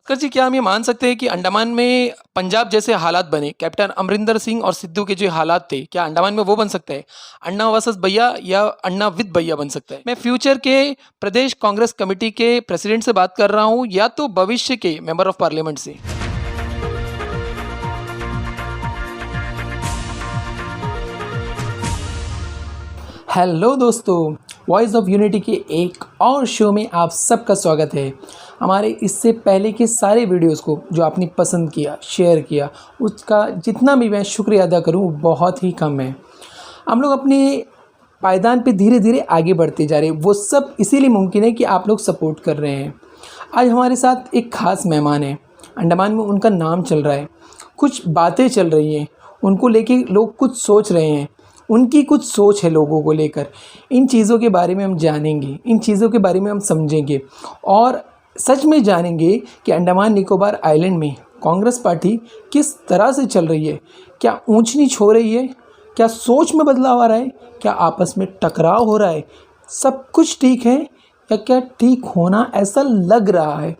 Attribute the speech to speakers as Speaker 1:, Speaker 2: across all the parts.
Speaker 1: कर जी, क्या हम ये मान सकते हैं कि अंडमान में पंजाब जैसे हालात बने, कैप्टन अमरिंदर सिंह और सिद्धू के जो हालात थे, क्या अंडमान में वो बन सकता है? अन्ना वर्सेस भैया या अन्ना विद भैया बन सकता है? मैं फ्यूचर के प्रदेश कांग्रेस कमेटी के प्रेसिडेंट से बात कर रहा हूँ या तो भविष्य के मेंबर ऑफ पार्लियामेंट से। हेलो दोस्तों, वॉइस ऑफ यूनिटी के एक और शो में आप सबका स्वागत है। हमारे इससे पहले के सारे वीडियोस को जो आपने पसंद किया, शेयर किया, उसका जितना भी मैं शुक्रिया अदा करूं वो बहुत ही कम है। हम लोग अपने पायदान पे धीरे धीरे आगे बढ़ते जा रहे हैं। वो सब इसीलिए मुमकिन है कि आप लोग सपोर्ट कर रहे हैं। आज हमारे साथ एक ख़ास मेहमान है। अंडमान में उनका नाम चल रहा है, कुछ बातें चल रही हैं, उनको लेके लोग कुछ सोच रहे हैं, उनकी कुछ सोच है लोगों को लेकर। इन चीज़ों के बारे में हम जानेंगे, इन चीज़ों के बारे में हम समझेंगे और सच में जानेंगे कि अंडमान निकोबार आइलैंड में कांग्रेस पार्टी किस तरह से चल रही है। क्या ऊंच नीच हो रही है? क्या सोच में बदलाव आ रहा है? क्या आपस में टकराव हो रहा है? सब कुछ ठीक है या क्या ठीक होना ऐसा लग रहा है?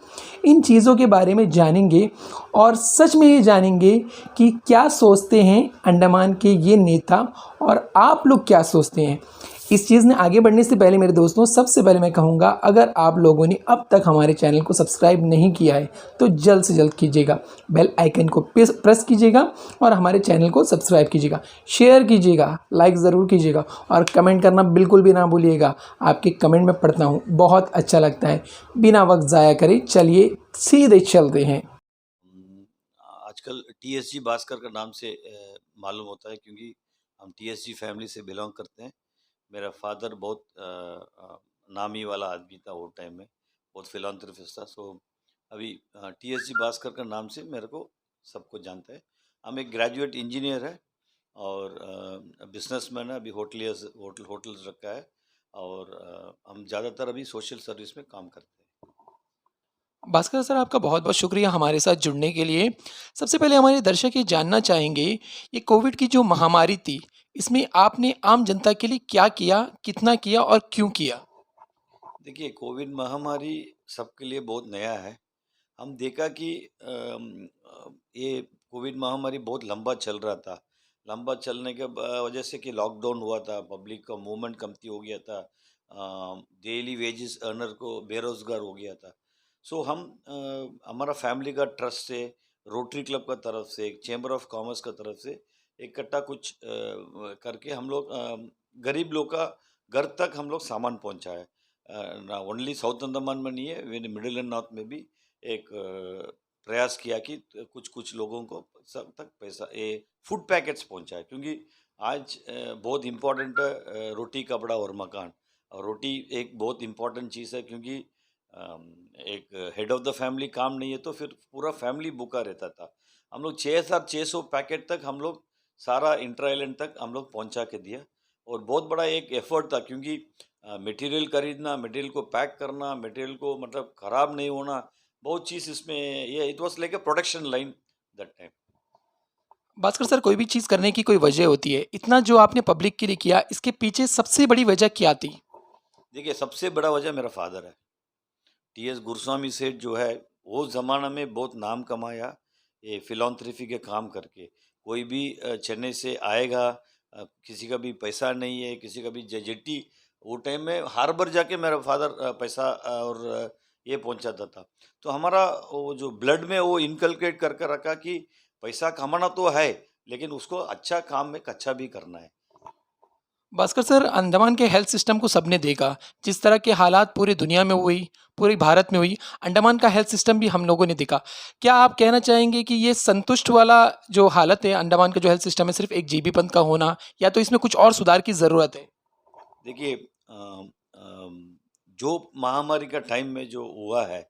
Speaker 1: इन चीज़ों के बारे में जानेंगे और सच में ये जानेंगे कि क्या सोचते हैं अंडमान के ये नेता और आप लोग क्या सोचते हैं। इस चीज़ ने आगे बढ़ने से पहले मेरे दोस्तों, सबसे पहले मैं कहूँगा, अगर आप लोगों ने अब तक हमारे चैनल को सब्सक्राइब नहीं किया है तो जल्द से जल्द कीजिएगा। बेल आइकन को प्रेस कीजिएगा और हमारे चैनल को सब्सक्राइब कीजिएगा, शेयर कीजिएगा, लाइक ज़रूर कीजिएगा और कमेंट करना बिल्कुल भी ना भूलिएगा। आपके कमेंट में पढ़ता हूँ, बहुत अच्छा लगता है। बिना वक्त ज़ाया करे चलिए सीधे चलते हैं।
Speaker 2: हम्म, आजकल टीएसजी भास्कर का नाम से मालूम होता है क्योंकि हम टीएसजी फैमिली से बिलोंग करते हैं। मेरा फादर बहुत नामी वाला आदमी था वो टाइम में, बहुत फिलॉन्थ्रपिस्ट था। सो अभी टीएसजी भास्कर का नाम से मेरे को सबको जानता है। हम एक ग्रेजुएट इंजीनियर है और बिजनेसमैन है। अभी होटल्स रखा है और हम ज़्यादातर अभी सोशल सर्विस में काम करते हैं।
Speaker 1: भास्कर सर, आपका बहुत बहुत शुक्रिया हमारे साथ जुड़ने के लिए। सबसे पहले हमारे दर्शक ये जानना चाहेंगे, ये कोविड की जो महामारी थी, इसमें आपने आम जनता के लिए क्या किया, कितना किया और क्यों किया?
Speaker 2: देखिए, कोविड महामारी सबके लिए बहुत नया है। हम देखा कि ये कोविड महामारी बहुत लंबा चल रहा था। लंबा चलने के वजह से कि लॉकडाउन हुआ था, पब्लिक का मूवमेंट कमती हो गया था, डेली वेजेस अर्नर को बेरोजगार हो गया था। सो हम हमारा फैमिली का ट्रस्ट से, रोटरी क्लब का तरफ से, चेंबर ऑफ कॉमर्स का तरफ से इकट्ठा कुछ करके हम लोग गरीब लोग का घर तक हम लोग सामान पहुंचाए। ना ओनली साउथ अंडमान में नहीं है, मिडिल एंड नॉर्थ में भी एक प्रयास किया कि कुछ कुछ लोगों को सब तक पैसा ये फूड पैकेट्स पहुंचाए, क्योंकि आज बहुत इम्पोर्टेंट है रोटी कपड़ा और मकान। और रोटी एक बहुत इम्पोर्टेंट चीज़ है, क्योंकि एक हेड ऑफ द फैमिली काम नहीं है तो फिर पूरा फैमिली भूखा रहता था। हम लोग 6,600 पैकेट तक हम लोग सारा इंटर आइलैंड तक हम लोग पहुंचा के दिया। और बहुत बड़ा एक एफर्ट था, क्योंकि मटेरियल खरीदना, मटेरियल को पैक करना, मटेरियल को मतलब ख़राब नहीं होना, बहुत चीज़ इसमें ये it was like a production line that time.
Speaker 1: Bhaskar sir, कोई भी चीज़ करने की कोई वजह होती है। इतना जो आपने पब्लिक के लिए किया, इसके पीछे सबसे बड़ी वजह क्या थी?
Speaker 2: देखिए, सबसे बड़ा वजह मेरा फादर है। टीएस गुरुस्वामी सेठ जो है, वो ज़माना में बहुत नाम कमाया ये फिलॉन्थ्रफी के काम करके। कोई भी चेन्नई से आएगा, किसी का भी पैसा नहीं है, किसी का भी जेटी, वो टाइम में हार्बर जाके मेरा फादर पैसा और ये पहुंचाता था। तो हमारा वो जो ब्लड में वो इनकलकेट करके रखा कि पैसा कमाना तो है, लेकिन उसको अच्छा काम में अच्छा भी करना है।
Speaker 1: भास्कर सर, अंडमान के हेल्थ सिस्टम को सबने देखा। जिस तरह के हालात पूरी दुनिया में हुई, पूरे भारत में हुई, अंडमान का हेल्थ सिस्टम भी हम लोगों ने देखा। क्या आप कहना चाहेंगे कि ये संतुष्ट वाला जो हालत है अंडमान का जो हेल्थ सिस्टम है, सिर्फ एक जीबी पंत का होना, या तो इसमें कुछ और सुधार की ज़रूरत है?
Speaker 2: देखिए, जो महामारी का टाइम में जो हुआ है,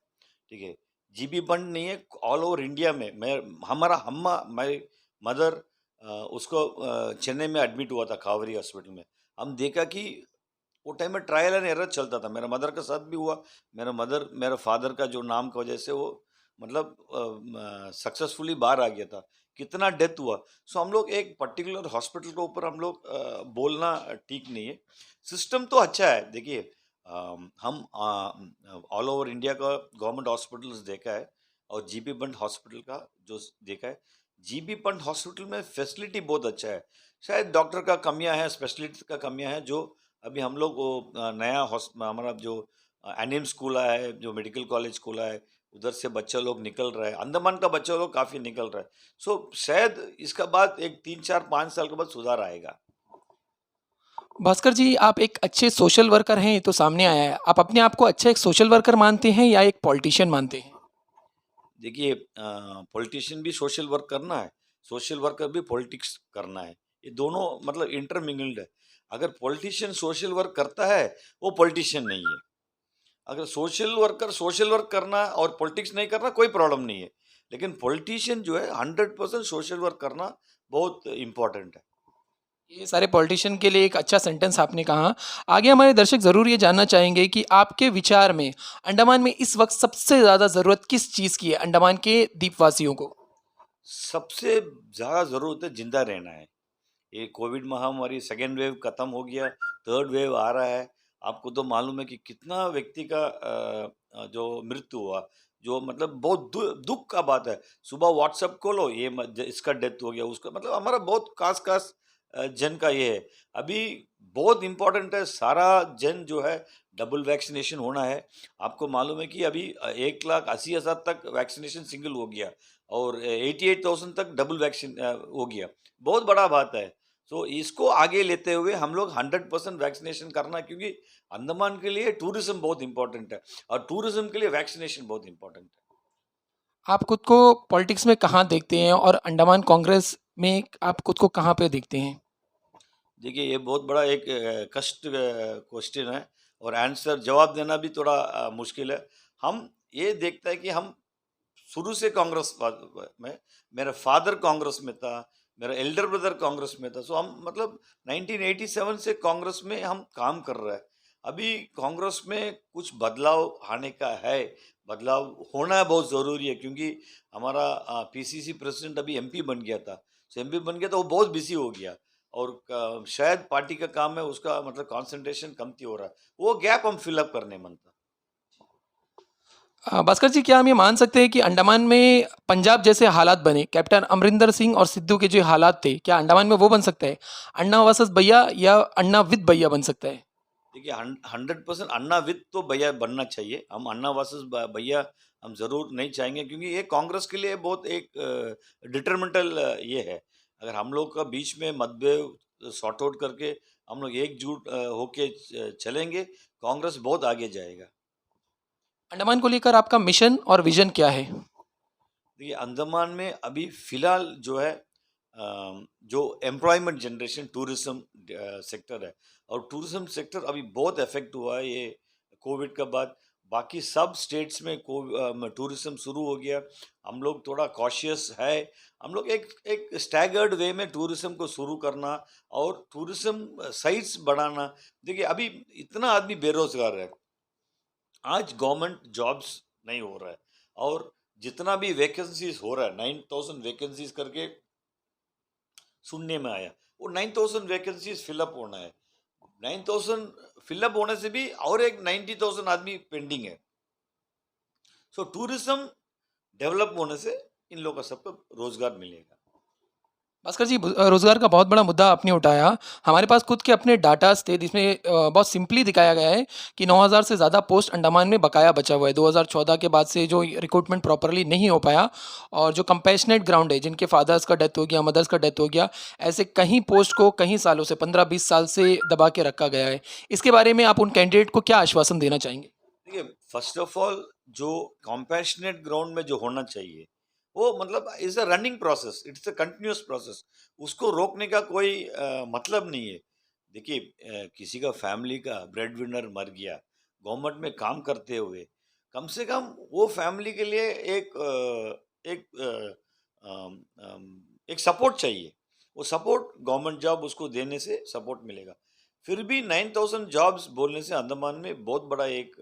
Speaker 2: ठीक है, जीबी बंद नहीं है, ऑल ओवर इंडिया में। मैं हमारा हम्मा माई मदर उसको चेन्नई में एडमिट हुआ था कावेरी हॉस्पिटल में। हम देखा कि वो टाइम में ट्रायल एंड एरर चलता था। मेरा मदर के साथ भी हुआ। मेरा फादर का जो नाम की वजह से वो मतलब सक्सेसफुली बाहर आ गया था। कितना डेथ हुआ। सो हम लोग एक पर्टिकुलर हॉस्पिटल के ऊपर हम लोग बोलना ठीक नहीं है। सिस्टम तो अच्छा है। देखिए, हम ऑल ओवर इंडिया का गवर्नमेंट हॉस्पिटल्स देखा है। और जीबी पंत हॉस्पिटल का जो देखा है, जीबी पंत हॉस्पिटल में फैसिलिटी बहुत अच्छा है। शायद डॉक्टर का कमियां है, स्पेशलिस्ट का कमियां है, जो अभी हम लोग वो नया हमारा जो एनएम स्कूल आया है, जो मेडिकल कॉलेज खुला है, उधर से बच्चे लोग निकल रहे हैं, अंडमान का बच्चा लोग काफ़ी निकल रहा है। सो शायद इसका बाद एक 3, 4, 5 साल के बाद सुधार आएगा।
Speaker 1: भास्कर जी, आप एक अच्छे सोशल वर्कर हैं, ये तो सामने आया है। आप अपने आप को अच्छा एक सोशल वर्कर मानते हैं या एक पॉलिटिशियन मानते हैं?
Speaker 2: देखिए, पॉलिटिशियन भी सोशल वर्क करना है, सोशल वर्कर भी पॉलिटिक्स करना है। ये दोनों मतलब इंटरमिंगल्ड है। अगर पॉलिटिशियन सोशल वर्क करता है, वो पॉलिटिशियन नहीं है। अगर सोशल वर्कर सोशल वर्क करना और पॉलिटिक्स नहीं करना कोई प्रॉब्लम नहीं है। लेकिन पॉलिटिशियन जो है 100% सोशल वर्क करना बहुत इम्पोर्टेंट है।
Speaker 1: ये सारे पॉलिटिशियन के लिए एक अच्छा सेंटेंस आपने कहा। आगे हमारे दर्शक ज़रूर ये जानना चाहेंगे कि आपके विचार में अंडमान में इस वक्त सबसे ज़्यादा ज़रूरत किस चीज़ की है अंडमान के द्वीपवासियों को?
Speaker 2: सबसे ज़्यादा ज़रूरत है जिंदा रहना है। ये कोविड महामारी सेकेंड वेव खत्म हो गया, थर्ड वेव आ रहा है। आपको तो मालूम है कि कितना व्यक्ति का जो मृत्यु हुआ, जो मतलब बहुत दुख का बात है। सुबह व्हाट्सएप खोलो, ये इसका डेथ हो गया, उसका मतलब हमारा बहुत खास खास जन का ये है। अभी बहुत इम्पोर्टेंट है, सारा जन जो है डबल वैक्सीनेशन होना है। आपको मालूम है कि अभी 1,80,000 तक वैक्सीनेशन सिंगल हो गया और 88,000 तक डबल वैक्सीन हो गया। बहुत बड़ा बात है। सो इसको आगे लेते हुए हम लोग 100% वैक्सीनेशन करना, क्योंकि अंडमान के लिए टूरिज्म बहुत इंपॉर्टेंट है और टूरिज्म के लिए वैक्सीनेशन बहुत इंपॉर्टेंट है।
Speaker 1: आप खुद को पॉलिटिक्स में कहाँ देखते हैं और अंडमान कांग्रेस में आप खुद को कहाँ पे देखते हैं?
Speaker 2: देखिए, ये बहुत बड़ा एक कष्ट क्वेश्चन है और आंसर जवाब देना भी थोड़ा मुश्किल है। हम ये देखते हैं कि हम शुरू से कांग्रेस में, मेरा फादर कांग्रेस में था, मेरा एल्डर ब्रदर कांग्रेस में था। सो हम मतलब 1987 से कांग्रेस में हम काम कर रहे हैं। अभी कांग्रेस में कुछ बदलाव आने का है, बदलाव होना बहुत ज़रूरी है, क्योंकि हमारा पीसीसी प्रेसिडेंट अभी एमपी बन गया था। सो एमपी बन गया तो वो बहुत बिजी हो गया और शायद पार्टी का काम है, उसका मतलब कंसंट्रेशन कमती हो रहा है। वो गैप हम फिल अप करने मन था।
Speaker 1: भास्कर जी, क्या हम ये मान सकते हैं कि अंडमान में पंजाब जैसे हालात बने, कैप्टन अमरिंदर सिंह और सिद्धू के जो हालात थे, क्या अंडमान में वो बन सकता है? अन्ना वर्सेस भैया या अन्ना विद भैया बन सकता है?
Speaker 2: देखिए, 100% अन्ना विद तो भैया बनना चाहिए। हम अन्ना वर्सेस भैया हम जरूर नहीं चाहेंगे, क्योंकि ये कांग्रेस के लिए बहुत एक डिटरमिनेंटल ये है। अगर हम लोग का बीच में मतभेद सॉर्ट आउट करके हम लोग एकजुट होके चलेंगे, कांग्रेस बहुत आगे जाएगा।
Speaker 1: अंडमान को लेकर आपका मिशन और विजन क्या है?
Speaker 2: देखिए, अंडमान में अभी फिलहाल जो है जो एम्प्लॉयमेंट जनरेशन टूरिज्म सेक्टर है, और टूरिज्म सेक्टर अभी बहुत इफेक्ट हुआ है ये कोविड के बाद। बाकी सब स्टेट्स में टूरिज्म शुरू हो गया। हम लोग थोड़ा कॉशियस है। हम लोग एक एक स्टैगर्ड वे में टूरिज्म को शुरू करना और टूरिज्म साइट्स बढ़ाना। देखिए, अभी इतना आदमी बेरोजगार है, आज गवर्नमेंट जॉब्स नहीं हो रहा है, और जितना भी वैकेंसीज हो रहा है 9,000 वैकेंसीज करके सुनने में आया, वो 9,000 वैकेंसीज फिलअप होना है। 9,000 फिलअप होने से भी और एक 90,000 आदमी पेंडिंग है। सो टूरिज्म डेवलप होने से इन लोगों का सबको रोजगार मिलेगा।
Speaker 1: भास्कर जी, रोज़गार का बहुत बड़ा मुद्दा आपने उठाया। हमारे पास खुद के अपने डाटास थे जिसमें बहुत सिंपली दिखाया गया है कि 9,000 से ज़्यादा पोस्ट अंडमान में बकाया बचा हुआ है। 2014 के बाद से जो रिक्रूटमेंट प्रॉपरली नहीं हो पाया, और जो कंपैशनेट ग्राउंड है, जिनके फादर्स का डेथ हो गया, मदर्स का डेथ हो गया, ऐसे कहीं पोस्ट को कई सालों से 15-20 साल से दबा के रखा गया है। इसके बारे में आप उन कैंडिडेट को क्या आश्वासन देना चाहेंगे?
Speaker 2: देखिए, फर्स्ट ऑफ ऑल जो कॉम्पैशनेट ग्राउंड में जो होना चाहिए, वो मतलब is a running process, it's a continuous process. उसको रोकने का कोई मतलब नहीं है। देखिए, किसी का फैमिली का ब्रेड विनर मर गया, गवर्नमेंट में काम करते हुए, कम से कम वो फैमिली के लिए एक एक सपोर्ट चाहिए। वो सपोर्ट गवर्नमेंट जॉब उसको देने से सपोर्ट मिलेगा। फिर भी 9,000 जॉब्स बोलने से अंडमान में बहुत बड़ा एक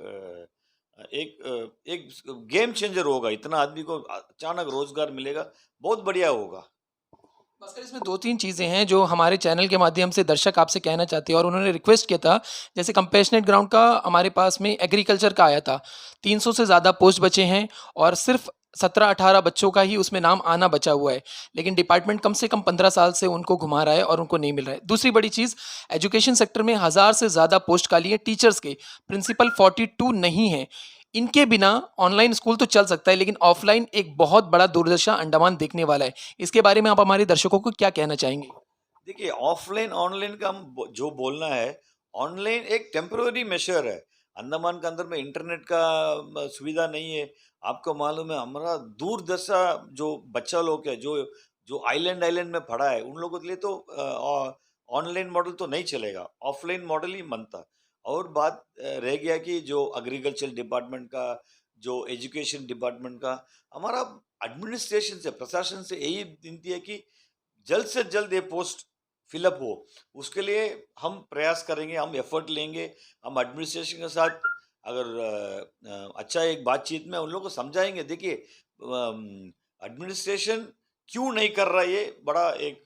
Speaker 2: गेम चेंजर होगा। इतना आदमी को अचानक रोजगार मिलेगा, बहुत बढ़िया होगा।
Speaker 1: भास्कर, इसमें 2-3 चीज़ें हैं जो हमारे चैनल के माध्यम से दर्शक आपसे कहना चाहते हैं, और उन्होंने रिक्वेस्ट किया था। जैसे कंपैशनेट ग्राउंड का हमारे पास में एग्रीकल्चर का आया था, 300 से ज़्यादा पोस्ट बचे हैं और सिर्फ 17-18 बच्चों का ही उसमें नाम आना बचा हुआ है, लेकिन डिपार्टमेंट कम से कम 15 साल से उनको घुमा रहा है और उनको नहीं मिल रहा है। दूसरी बड़ी चीज़, एजुकेशन सेक्टर में 1000 से ज़्यादा पोस्ट खाली हैं टीचर्स के, प्रिंसिपल 42 नहीं हैं। इनके बिना ऑनलाइन स्कूल तो चल सकता है, लेकिन ऑफलाइन एक बहुत बड़ा दुर्दशा अंडमान देखने वाला है। इसके बारे में आप हमारे दर्शकों को क्या कहना चाहेंगे?
Speaker 2: देखिए, ऑफलाइन ऑनलाइन का जो बोलना है, ऑनलाइन एक टेम्पररी मेजर है। अंडमान के अंदर में इंटरनेट का सुविधा नहीं है। आपको मालूम है, हमारा दूरदशा जो बच्चा लोग है, जो जो आइलैंड आइलैंड में पढ़ा है, उन लोगों के लिए तो ऑनलाइन मॉडल तो नहीं चलेगा, ऑफलाइन मॉडल ही बनता। और बात रह गया कि जो एग्रीकल्चर डिपार्टमेंट का, जो एजुकेशन डिपार्टमेंट का, हमारा एडमिनिस्ट्रेशन से, प्रशासन से यही विनती है कि जल्द से जल्द ये पोस्ट फिलअप हो। उसके लिए हम प्रयास करेंगे, हम एफर्ट लेंगे। हम एडमिनिस्ट्रेशन के साथ अगर अच्छा एक बातचीत में उन लोगों को समझाएंगे। देखिए, एडमिनिस्ट्रेशन क्यों नहीं कर रहा, ये बड़ा एक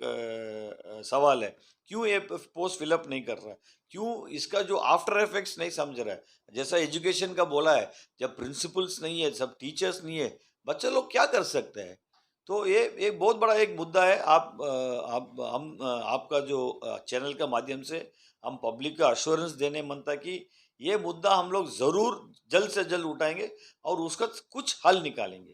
Speaker 2: सवाल है। क्यों ये पोस्ट फिलअप नहीं कर रहा है? क्यों इसका जो आफ्टर इफेक्ट्स नहीं समझ रहा है? जैसा एजुकेशन का बोला है, जब प्रिंसिपल्स नहीं है, सब टीचर्स नहीं है, बच्चे लोग क्या कर सकते हैं? तो ये एक बहुत बड़ा एक मुद्दा है। आपका जो चैनल का माध्यम से हम पब्लिक का अश्योरेंस देने मनता कि ये मुद्दा हम लोग ज़रूर जल्द से जल्द उठाएँगे और उसका कुछ हल निकालेंगे।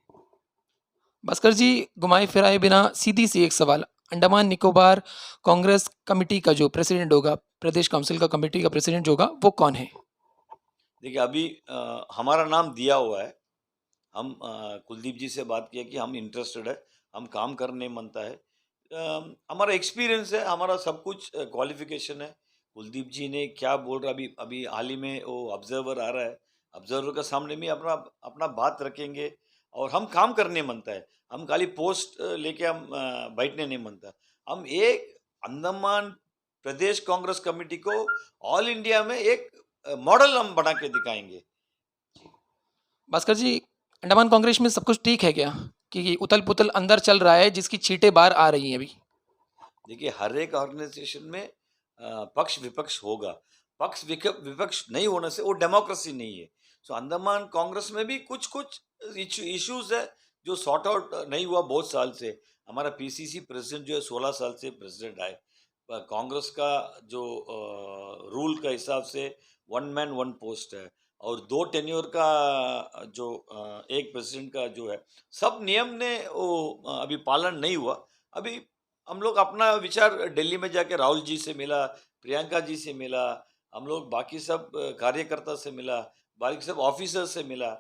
Speaker 1: भास्कर जी, घुमाए फिराए बिना सीधी सी एक सवाल, अंडमान निकोबार कांग्रेस कमेटी का जो प्रेसिडेंट होगा, प्रदेश काउंसिल का कमेटी का प्रेसिडेंट होगा, वो कौन है?
Speaker 2: देखिए, अभी हमारा नाम दिया हुआ है। हम कुलदीप जी से बात किया कि हम इंटरेस्टेड है, हम काम करने मनता है। हमारा एक्सपीरियंस है, हमारा सब कुछ क्वालिफिकेशन है। कुलदीप जी ने क्या बोल रहा, अभी अभी हाल ही में वो ऑब्जर्वर आ रहा है, ऑब्जर्वर के सामने भी अपना अपना बात रखेंगे और हम काम करने मनता है। हम खाली पोस्ट लेके हम बैठने नहीं मनता। हम एक अंडमान प्रदेश कांग्रेस कमेटी को ऑल इंडिया में एक मॉडल हम बना के दिखाएंगे।
Speaker 1: भास्कर जी, अंडमान कांग्रेस में सब कुछ ठीक है क्या? कि उथल पुथल अंदर चल रहा है जिसकी चीटें बाहर आ रही हैं अभी?
Speaker 2: देखिए, हर एक ऑर्गेनाइजेशन में पक्ष विपक्ष होगा। पक्ष विपक्ष नहीं होने से वो डेमोक्रेसी नहीं है। सो अंडमान कांग्रेस में भी कुछ कुछ इश्यूज है जो सॉर्ट आउट नहीं हुआ बहुत साल से। हमारा पीसीसी प्रेसिडेंट जो है 16 साल से प्रेसिडेंट है। कांग्रेस का जो रूल का हिसाब से वन मैन वन पोस्ट है और दो टेन्योर का जो एक प्रेसिडेंट का जो है, सब नियम ने वो अभी पालन नहीं हुआ। अभी हम लोग अपना विचार दिल्ली में जाके राहुल जी से मिला, प्रियंका जी से मिला, हम लोग बाकी सब कार्यकर्ता से मिला, बाकी सब ऑफिसर से मिला,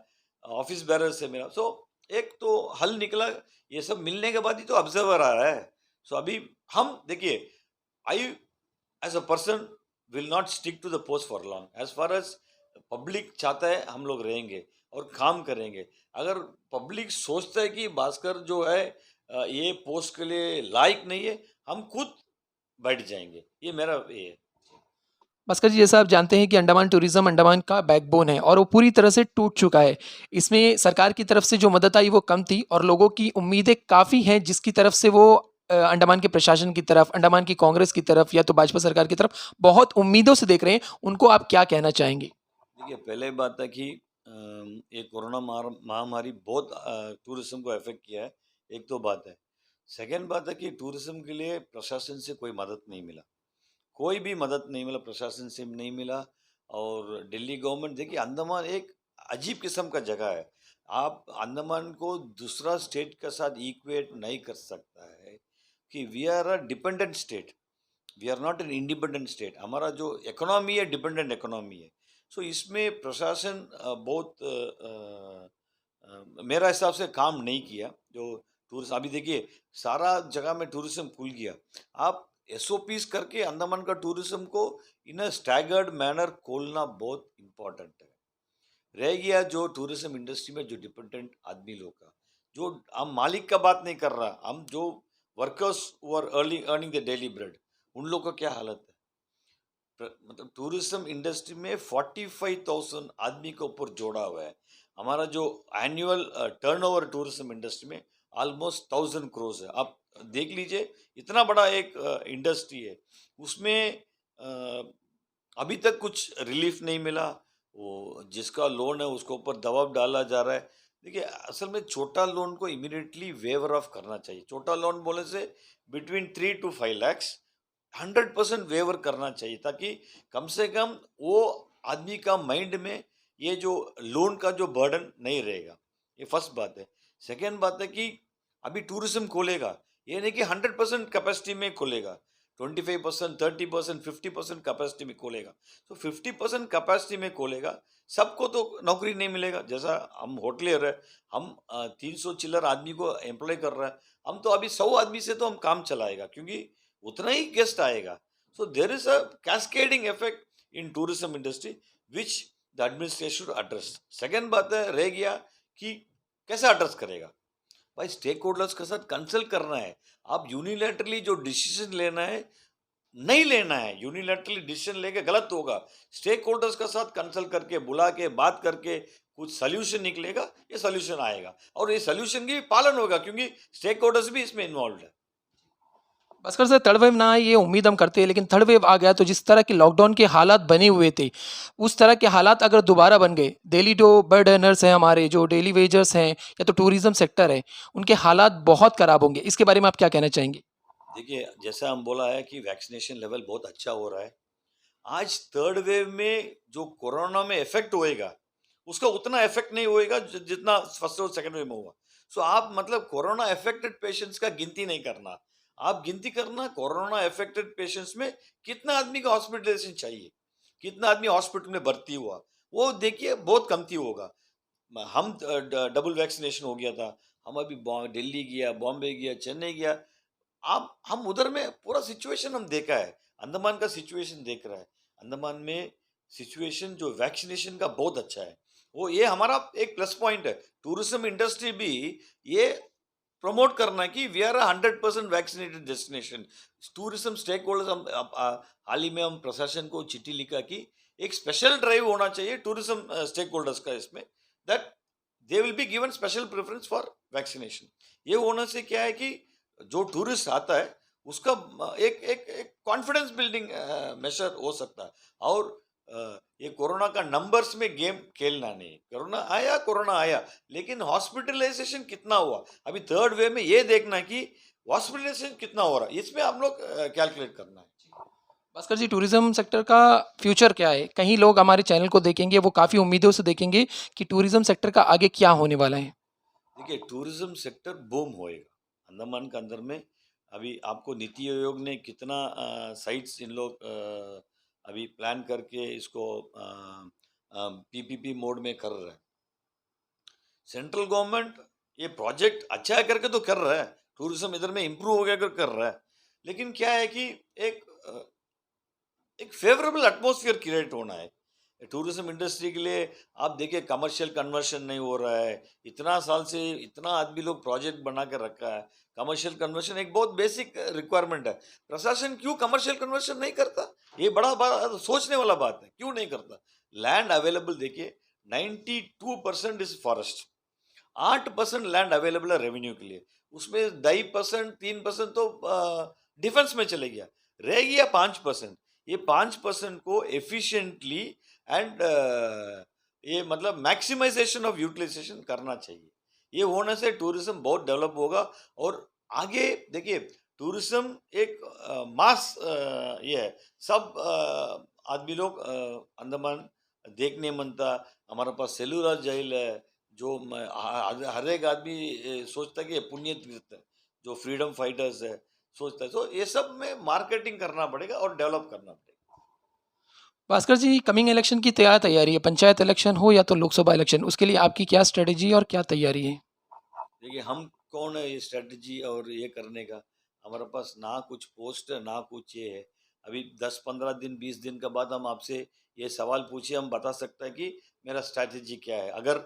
Speaker 2: ऑफिस बेरर से मिला। सो एक तो हल निकला। ये सब मिलने के बाद ही तो ऑब्जर्वर आ रहा है। सो अभी हम देखिए, I as a person will not stick to the post for long. As far as public चाहता है, हम लोग रहेंगे और काम करेंगे। अगर पब्लिक सोचता है कि भास्कर जो है ये पोस्ट के लिए लायक नहीं है, हम खुद बैठ जाएंगे। ये मेरा ये है।
Speaker 1: भास्कर जी, जैसा आप जानते हैं कि अंडमान टूरिज्म अंडमान का बैकबोन है और वो पूरी तरह से टूट चुका है। इसमें सरकार की तरफ से जो मदद आई वो कम थी और लोगों की उम्मीदें काफ़ी हैं जिसकी तरफ से वो अंडमान के प्रशासन की तरफ, अंडमान की कांग्रेस की तरफ या तो भाजपा सरकार की तरफ बहुत उम्मीदों से देख रहे हैं। उनको आप क्या कहना चाहेंगे?
Speaker 2: देखिए, पहले बात है कि ये कोरोना महामारी बहुत टूरिज्म को अफेक्ट किया है। एक तो बात है। सेकंड बात है कि टूरिज्म के लिए प्रशासन से कोई मदद नहीं मिला। कोई भी मदद नहीं मिला, प्रशासन से नहीं मिला। और दिल्ली गवर्नमेंट, देखिए, अंडमान एक अजीब किस्म का जगह है। आप अंडमान को दूसरा स्टेट के साथ इक्वेट नहीं कर सकता है कि we are a dependent state, we are not an independent state. हमारा जो इकोनॉमी है, डिपेंडेंट इकोनॉमी है। सो इसमें प्रशासन बहुत मेरा हिसाब से काम नहीं किया। जो टूरिस्ट अभी देखिए, सारा जगह में टूरिज्म खुल गया। आप एसओपीज करके अंडमान का टूरिज्म को इन अ स्टैगर्ड मैनर खोलना बहुत इम्पोर्टेंट है। रह गया जो टूरिज्म इंडस्ट्री में जो डिपेंडेंट आदमी लोग का, जो हम मालिक का बात नहीं कर रहा, हम जो workers were earning the daily bread, उन लोग का क्या हालत है? मतलब टूरिज्म इंडस्ट्री में 45,000 आदमी के ऊपर जोड़ा हुआ है। हमारा जो एनुअल टर्नओवर टूरिज्म इंडस्ट्री में ऑलमोस्ट 1,000 करोड़ है। आप देख लीजिए, इतना बड़ा एक इंडस्ट्री है। उसमें अभी तक कुछ रिलीफ नहीं मिला। वो जिसका लोन है उसके ऊपर दबाव डाला जा रहा है। देखिए, असल में छोटा लोन को इमीडिएटली वेवर ऑफ करना चाहिए। छोटा लोन बोले से बिटवीन 3 to 5 lakhs 100% वेवर करना चाहिए, ताकि कम से कम वो आदमी का माइंड में ये जो लोन का जो बर्डन नहीं रहेगा। ये फर्स्ट बात है। सेकंड बात है कि अभी टूरिज्म खोलेगा, ये नहीं कि 100% कैपेसिटी में खोलेगा। 25%, 30%, 50% कैपेसिटी में खोलेगा। तो 50% कैपेसिटी में खोलेगा, सबको तो नौकरी नहीं मिलेगा। जैसा हम होटलियर है, हम 300 चिल्लर आदमी को एम्प्लॉय कर रहा है, हम तो अभी 100 आदमी से तो हम काम चलाएगा, क्योंकि उतना ही गेस्ट आएगा। So there is a cascading effect in tourism industry which the administration should address. Second बात है रह गया कि कैसे एड्रेस करेगा। भाई स्टेक होल्डर्स के साथ कंसल्ट करना है। आप यूनिलैटरली जो डिसीजन लेना है नहीं लेना है, यूनिलैटरली डिसीजन लेके गलत होगा। स्टेक होल्डर्स के साथ कंसल्ट करके बुला के बात करके कुछ सोल्यूशन निकलेगा, ये सोल्यूशन आएगा और ये सोल्यूशन की भी पालन होगा, क्योंकि स्टेक होल्डर्स भी इसमें इन्वॉल्व है।
Speaker 1: भास्कर सर, थर्ड वेव ना आए ये उम्मीद हम करते हैं, लेकिन थर्ड वेव आ गया तो जिस तरह के लॉकडाउन के हालात बने हुए थे, उस तरह के हालात अगर दोबारा बन गए, डेली जो बर्ड अर्नर्स हैं, हमारे जो डेली वेजर्स हैं या तो टूरिज्म सेक्टर है, उनके हालात बहुत ख़राब होंगे। इसके बारे में आप क्या कहना चाहेंगे?
Speaker 2: देखिए, जैसा हम बोला है कि वैक्सीनेशन लेवल बहुत अच्छा हो रहा है। आज थर्ड वेव में जो कोरोना में इफेक्ट होएगा, उसका उतना इफेक्ट नहीं होएगा जितना फर्स्ट और सेकंड वेव में हुआ। सो आप मतलब कोरोना अफेक्टेड पेशेंट्स का गिनती नहीं करना, आप गिनती करना कोरोना अफेक्टेड पेशेंट्स में कितना आदमी का हॉस्पिटलाइजेशन चाहिए, कितना आदमी हॉस्पिटल में भर्ती हुआ, वो देखिए बहुत कमती होगा। हम डबल वैक्सीनेशन हो गया था, हम अभी दिल्ली गया, बॉम्बे गया, चेन्नई गया, आप हम उधर में पूरा सिचुएशन हम देखा है। अंडमान का सिचुएशन देख रहा है। अंडमान में सिचुएशन जो वैक्सीनेशन का बहुत अच्छा है, वो ये हमारा एक प्लस पॉइंट है। टूरिज्म इंडस्ट्री भी ये प्रमोट करना है कि we are 100% vaccinated destination. Tourism stakeholders हम हाल ही में हम प्रशासन को चिट्ठी लिखा कि एक स्पेशल ड्राइव होना चाहिए टूरिज्म स्टेक होल्डर्स का इसमें, that they will be given special preference for vaccination. ये होने से क्या है कि जो टूरिस्ट आता है उसका एक एक एक कॉन्फिडेंस बिल्डिंग मेजर हो सकता है। और ये कोरोना का नंबर्स में गेम खेलना नहीं। कोरोना आया, लेकिन हॉस्पिटलाइजेशन कितना हुआ, अभी थर्ड वेव में ये देखना है कि हॉस्पिटलाइजेशन कितना हो रहा है, इसमें हम लोग कैलकुलेट करना है।
Speaker 1: भास्कर जी, टूरिज्म सेक्टर का फ्यूचर क्या है? कहीं लोग हमारे चैनल को देखेंगे, वो काफ़ी उम्मीदों से देखेंगे कि टूरिज्म सेक्टर का आगे क्या होने वाला है।
Speaker 2: देखिए, टूरिज्म सेक्टर बूम होएगा अंडमान के अंदर में। अभी आपको नीति आयोग ने कितना साइट्स इन लोग अभी प्लान करके इसको पीपीपी मोड में कर रहा है। सेंट्रल गवर्नमेंट ये प्रोजेक्ट अच्छा है करके तो कर रहा है, टूरिज्म इधर में इम्प्रूव हो गया कर रहा है, लेकिन क्या है कि एक एक फेवरेबल एटमॉस्फेयर क्रिएट होना है टूरिज्म इंडस्ट्री के लिए। आप देखिए कमर्शियल कन्वर्शन नहीं हो रहा है, इतना साल से इतना आदमी लोग प्रोजेक्ट बना के रखा है। कमर्शियल कन्वर्शन एक बहुत बेसिक रिक्वायरमेंट है। प्रशासन क्यों कमर्शियल कन्वर्शन नहीं करता, ये बड़ा बड़ा सोचने वाला बात है, क्यों नहीं करता। लैंड अवेलेबल देखिए, 92% इज फॉरेस्ट, 8% लैंड अवेलेबल है रेवेन्यू के लिए, उसमें 2.5% 3% तो डिफेंस में चले गया, रह गया 5%। ये 5% को एफिशिएंटली एंड ये मतलब मैक्सिमाइजेशन ऑफ यूटिलाइजेशन करना चाहिए। ये होने से टूरिज्म बहुत डेवलप होगा। और आगे देखिए, टूरिज्म एक मास ये है, सब आदमी लोग अंडमान देखने मनता। हमारे पास सेलुलर जेल है, जो हर एक आदमी सोचता है कि ये पुण्य तीर्थ है, जो फ्रीडम फाइटर्स है सोचता है। तो ये सब में मार्केटिंग करना पड़ेगा और डेवलप करना पड़ेगा।
Speaker 1: भास्कर जी, कमिंग इलेक्शन की क्या तैयारी है? पंचायत इलेक्शन हो या तो लोकसभा इलेक्शन, उसके लिए आपकी क्या स्ट्रेटेजी और क्या तैयारी है?
Speaker 2: देखिए, हम कौन है ये स्ट्रेटजी और ये करने का, हमारे पास ना कुछ पोस्ट है ना कुछ ये है। अभी 10-15 दिन 20 दिन के बाद हम आपसे ये सवाल पूछिए, हम बता सकते हैं कि मेरा स्ट्रेटजी क्या है। अगर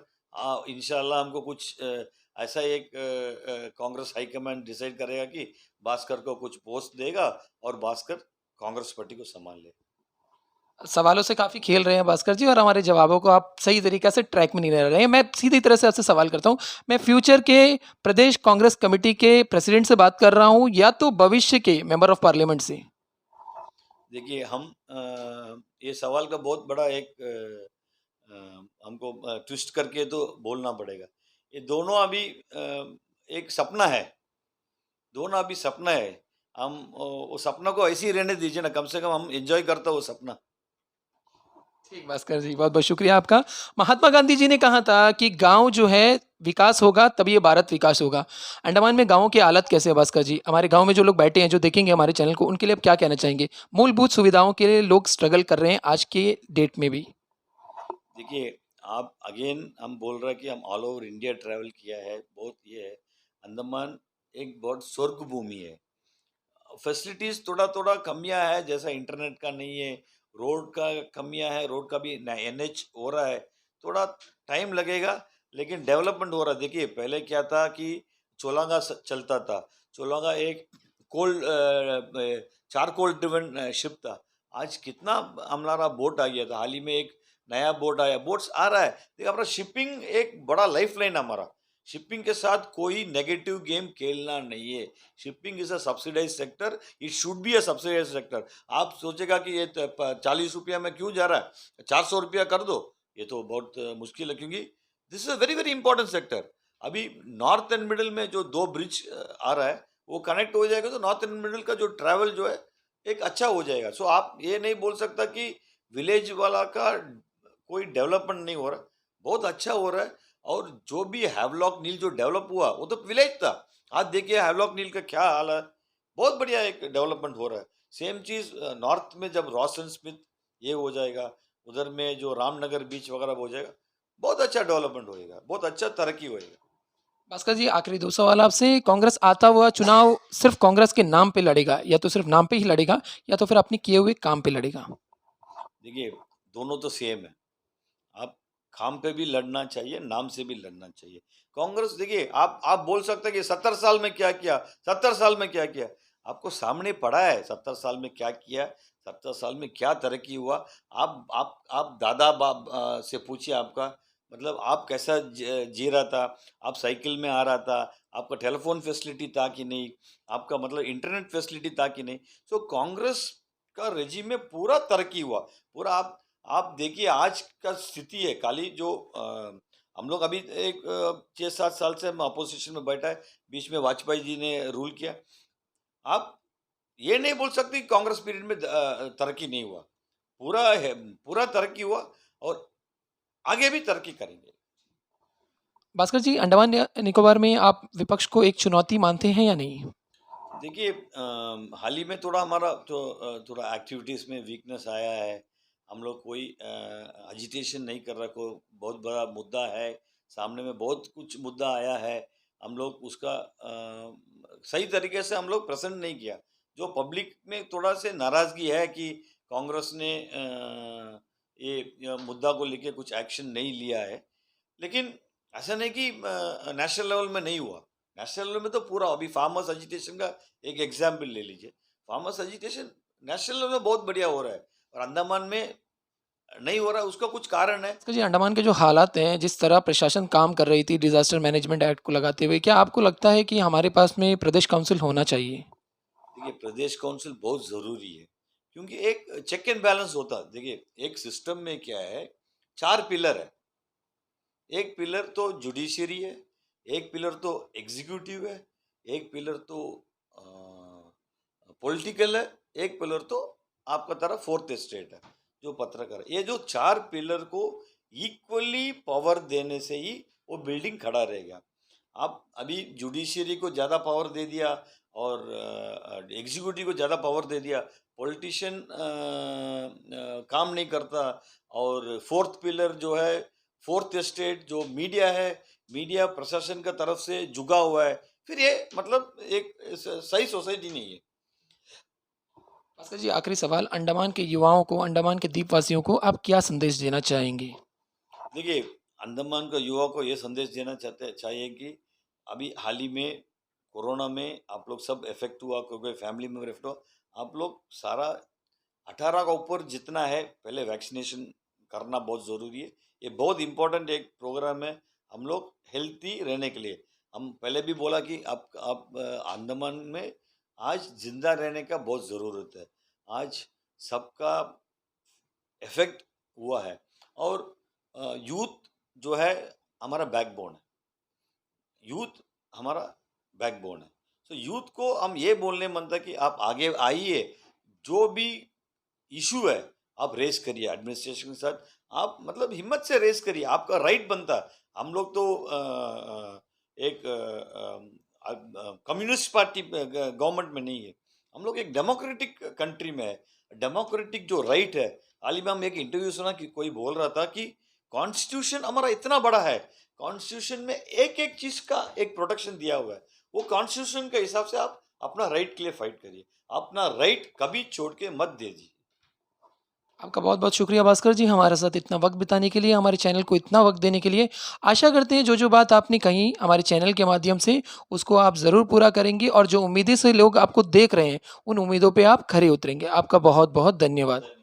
Speaker 2: इंशाल्लाह हमको कुछ ऐसा एक कांग्रेस हाईकमांड डिसाइड करेगा कि भास्कर को कुछ पोस्ट देगा और भास्कर कांग्रेस पार्टी को संभाल ले।
Speaker 1: सवालों से काफ़ी खेल रहे हैं भास्कर जी, और हमारे जवाबों को आप सही तरीक़े से ट्रैक में नहीं रह रहे हैं। मैं सीधी तरह से आपसे सवाल करता हूँ, मैं फ्यूचर के प्रदेश कांग्रेस कमेटी के प्रेसिडेंट से बात कर रहा हूँ या तो भविष्य के मेंबर ऑफ पार्लियामेंट से?
Speaker 2: देखिए, हम ये सवाल का बहुत बड़ा एक हमको ट्विस्ट करके तो बोलना पड़ेगा। ये दोनों अभी एक सपना है, दोनों अभी सपना है। हम वो सपना को ऐसे ही रहने दीजिए ना, कम से कम हम एन्जॉय करते हैं वो सपना।
Speaker 1: ठीक भास्कर जी, बहुत बहुत शुक्रिया आपका। महात्मा गांधी जी ने कहा था कि गांव जो है विकास होगा तभी ये भारत विकास होगा। अंडमान में गांवों की हालत कैसे है भास्कर जी? हमारे गांव में जो लोग बैठे हैं, जो देखेंगे हमारे चैनल को, उनके लिए आप क्या कहना चाहेंगे? मूलभूत सुविधाओं के लिए लोग स्ट्रगल कर रहे हैं आज के डेट में भी।
Speaker 2: देखिए, आप अगेन हम बोल रहे हैं कि हम ऑल ओवर इंडिया ट्रैवल किया है, बहुत ये है। अंडमान एक बहुत स्वर्ग भूमि है। फैसिलिटीज़ थोड़ा-थोड़ा कमियाँ है, जैसा इंटरनेट का नहीं है, रोड का कमियाँ है, रोड का भी न एनएच हो रहा है, थोड़ा टाइम लगेगा, लेकिन डेवलपमेंट हो रहा है। देखिए, पहले क्या था कि चोलांगा चलता था, चोलांगा एक कोल चारकोल ड्रिवन शिप था। आज कितना हमारा बोट आ गया था, हाल ही में एक नया बोट आया, बोट्स आ रहा है। देखिए, हमारा शिपिंग एक बड़ा लाइफलाइन हमारा। शिपिंग के साथ कोई नेगेटिव गेम खेलना नहीं है। Shipping is a subsidise sector, it should be a subsidise sector. आप सोचेगा कि ये 40 रुपया में क्यों जा रहा है, 400 रुपया कर दो, ये तो बहुत मुश्किल है, क्योंकि this is a very very important sector. अभी नॉर्थ एंड मिडिल में जो 2 ब्रिज आ रहा है, वो कनेक्ट हो जाएगा तो नॉर्थ एंड मिडिल का जो ट्रैवल जो है एक अच्छा हो जाएगा। सो आप ये नहीं बोल सकता कि विलेज वाला का कोई डेवलपमेंट नहीं हो रहा, बहुत अच्छा हो रहा है। और जो भी हैवलॉक नील जो डेवलप हुआ वो तो विलेज था। आज देखिए हैवलॉक नील का क्या हाल है, बहुत बढ़िया एक डेवलपमेंट हो रहा है। सेम चीज नॉर्थ में जब रॉस एंड स्मिथ ये हो जाएगा, उधर में जो रामनगर बीच वगैरह हो जाएगा, बहुत अच्छा डेवलपमेंट होएगा, बहुत अच्छा तरक्की होएगा।
Speaker 1: भास्कर जी, आखिरी दो सवाल आपसे। कांग्रेस आता हुआ चुनाव सिर्फ कांग्रेस के नाम पे लड़ेगा, या तो सिर्फ नाम पे ही लड़ेगा, या तो फिर अपने किए हुए काम पे लड़ेगा?
Speaker 2: देखिए, दोनों तो सेम है। आप काम पे भी लड़ना चाहिए, नाम से भी लड़ना चाहिए। कांग्रेस देखिए, आप बोल सकते हैं कि 70 साल में क्या किया, 70 साल में क्या किया। आपको सामने पड़ा है 70 साल में क्या किया, 70 साल में क्या तरक्की हुआ। आप दादा बाप से पूछिए, आपका मतलब आप कैसा जी रहा था, आप साइकिल में आ रहा था, आपका टेलीफोन फैसिलिटी था कि नहीं, आपका मतलब इंटरनेट फैसिलिटी था कि नहीं। सो कांग्रेस का रेजिम में पूरा तरक्की हुआ, पूरा। आप देखिए आज का स्थिति है, खाली जो हम लोग अभी एक 6-7 साल से हम अपोजिशन में बैठा है, बीच में वाजपेयी जी ने रूल किया। आप ये नहीं बोल सकते कि कांग्रेस पीरियड में तरक्की नहीं हुआ, पूरा है, पूरा तरक्की हुआ और आगे भी तरक्की करेंगे।
Speaker 1: भास्कर जी, अंडमान निकोबार में आप विपक्ष को एक चुनौती मानते हैं या नहीं?
Speaker 2: देखिए, हाल ही में थोड़ा हमारा तो थोड़ा एक्टिविटीज़ में वीकनेस आया है। हम लोग कोई एजिटेशन नहीं कर रहा, कोई बहुत बड़ा मुद्दा है, सामने में बहुत कुछ मुद्दा आया है, हम लोग उसका सही तरीके से हम लोग प्रेज़ेंट नहीं किया। जो पब्लिक में थोड़ा से नाराज़गी है कि कांग्रेस ने ये मुद्दा को लेके कुछ एक्शन नहीं लिया है। लेकिन ऐसा नहीं कि नेशनल लेवल में नहीं हुआ। नेशनल लेवल में तो पूरा, अभी फार्मर्स एजिटेशन का एक एग्जाम्पल ले लीजिए। फार्मर्स एजिटेशन नेशनल लेवल में बहुत बढ़िया हो रहा है और अंडमान में नहीं हो रहा है, उसका कुछ कारण है।
Speaker 1: भास्कर जी, अंडमान के जो हालात हैं, जिस तरह प्रशासन काम कर रही थी डिजास्टर मैनेजमेंट एक्ट को लगाते हुए, क्या आपको लगता है कि हमारे पास में प्रदेश काउंसिल होना चाहिए?
Speaker 2: देखिए, प्रदेश काउंसिल बहुत ज़रूरी है, क्योंकि एक चेक एंड बैलेंस होता है। देखिए, एक सिस्टम में क्या है, 4 पिलर है। एक पिलर तो जुडिशरी है, एक पिलर तो एग्जीक्यूटिव है, एक पिलर तो पॉलिटिकल है, एक पिलर तो आपका तरफ फोर्थ स्टेट है, जो पत्रकार है। ये जो 4 पिलर को इक्वली पावर देने से ही वो बिल्डिंग खड़ा रहेगा। आप अभी जुडिशरी को ज़्यादा पावर दे दिया और एग्जीक्यूटिव को ज़्यादा पावर दे दिया, पॉलिटिशियन काम नहीं करता। और फोर्थ पिलर जो है, फोर्थ स्टेट जो मीडिया है, मीडिया प्रशासन का तरफ से झुका हुआ है, फिर ये मतलब एक सही सोसाइटी नहीं है।
Speaker 1: भास्कर जी, आखिरी सवाल। अंडमान के युवाओं को, अंडमान के द्वीपवासियों को आप क्या संदेश देना चाहेंगे?
Speaker 2: देखिए, अंडमान का युवा को ये संदेश देना चाहिए कि अभी हाल ही में कोरोना में आप लोग सब इफेक्ट हुआ, कोई फैमिली मेम्बर इफेक्ट हुआ, आप लोग सारा 18 का ऊपर जितना है पहले वैक्सीनेशन करना बहुत ज़रूरी है। ये बहुत इम्पोर्टेंट एक प्रोग्राम है हम लोग हेल्थी रहने के लिए। हम पहले भी बोला कि आप अंडमान में आज जिंदा रहने का बहुत ज़रूरत है। आज सबका इफेक्ट हुआ है और यूथ जो है हमारा बैकबोन है। यूथ हमारा बैकबोन है। तो यूथ को हम ये बोलने मनता कि आप आगे आइए, जो भी इशू है आप रेस करिए एडमिनिस्ट्रेशन के साथ, आप मतलब हिम्मत से रेस करिए, आपका राइट बनता है। हम लोग तो एक कम्युनिस्ट पार्टी गवर्नमेंट में नहीं है, हम लोग एक डेमोक्रेटिक कंट्री में है। डेमोक्रेटिक जो राइट है, हाल ही में हम एक इंटरव्यू सुना कि कोई बोल रहा था कि कॉन्स्टिट्यूशन हमारा इतना बड़ा है, कॉन्स्टिट्यूशन में एक एक चीज का एक प्रोटेक्शन दिया हुआ है, वो कॉन्स्टिट्यूशन के हिसाब से आप अपना राइट के लिए फाइट करिए, अपना राइट कभी छोड़ के मत दीजिए।
Speaker 1: आपका बहुत बहुत शुक्रिया भास्कर जी, हमारे साथ इतना वक्त बिताने के लिए, हमारे चैनल को इतना वक्त देने के लिए। आशा करते हैं जो जो बात आपने कही हमारे चैनल के माध्यम से उसको आप ज़रूर पूरा करेंगे और जो उम्मीदें से लोग आपको देख रहे हैं उन उम्मीदों पे आप खरे उतरेंगे। आपका बहुत बहुत धन्यवाद।